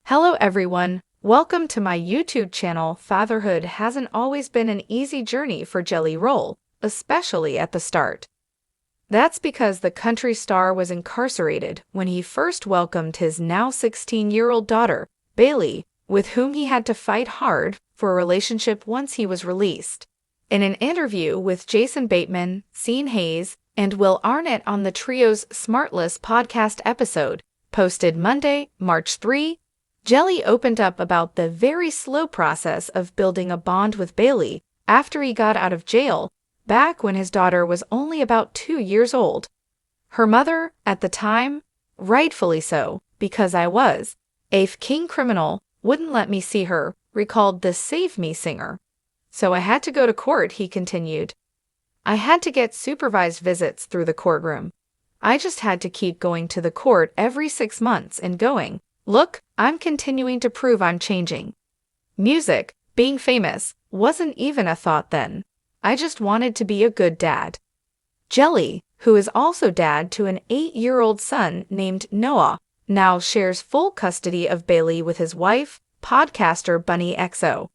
Hello everyone, welcome to my YouTube channel. Fatherhood hasn't always been an easy journey for Jelly Roll, especially at the start. That's because the country star was incarcerated when he first welcomed his now 16-year-old daughter, Bailey, with whom he had to fight hard for a relationship once he was released. In an interview with Jason Bateman, Sean Hayes, and Will Arnett on the trio's Smartless podcast episode, posted Monday, March 3, Jelly opened up about the very slow process of building a bond with Bailey after he got out of jail, back when his daughter was only about 2 years old. Her mother, at the time, rightfully so, because I was a king criminal, wouldn't let me see her, recalled the Save Me singer. So I had to go to court, he continued. I had to get supervised visits through the courtroom. I just had to keep going to the court every 6 months and going, look, I'm continuing to prove I'm changing. Music, being famous, wasn't even a thought then. I just wanted to be a good dad. Jelly, who is also dad to an 8-year-old son named Noah, now shares full custody of Bailey with his wife, podcaster Bunny XO.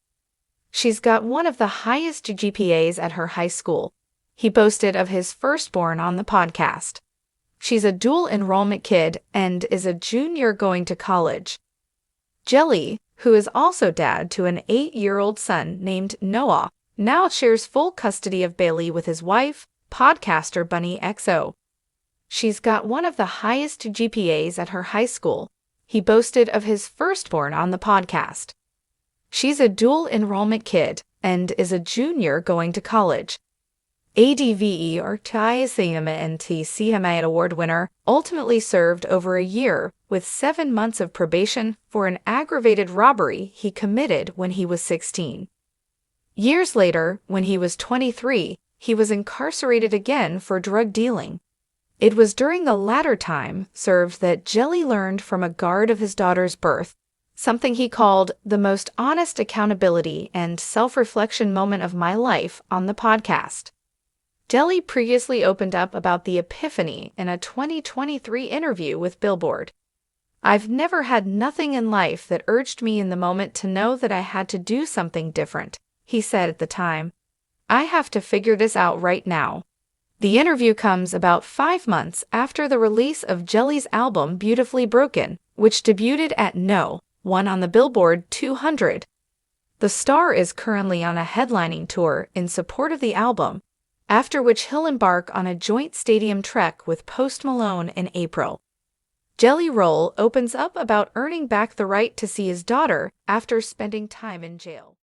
She's got one of the highest GPAs at her high school. He boasted of his firstborn on the podcast. She's a dual enrollment kid and is a junior going to college. Jelly, who is also dad to an 8-year-old son named Noah, now shares full custody of Bailey with his wife, podcaster Bunny XO. She's got one of the highest GPAs at her high school. He boasted of his firstborn on the podcast. She's a dual enrollment kid and is a junior going to college. ADVE or TISAMNTCMA award winner ultimately served over a year with 7 months of probation for an aggravated robbery he committed when he was 16. Years later, when he was 23, he was incarcerated again for drug dealing. It was during the latter time served that Jelly learned from a guard of his daughter's birth, something he called the most honest accountability and self-reflection moment of my life on the podcast. Jelly previously opened up about the epiphany in a 2023 interview with Billboard. I've never had nothing in life that urged me in the moment to know that I had to do something different, he said at the time. I have to figure this out right now. The interview comes about 5 months after the release of Jelly's album Beautifully Broken, which debuted at No. 1 on the Billboard 200. The star is currently on a headlining tour in support of the album, after which he'll embark on a joint stadium trek with Post Malone in April. Jelly Roll opens up about earning back the right to see his daughter after spending time in jail.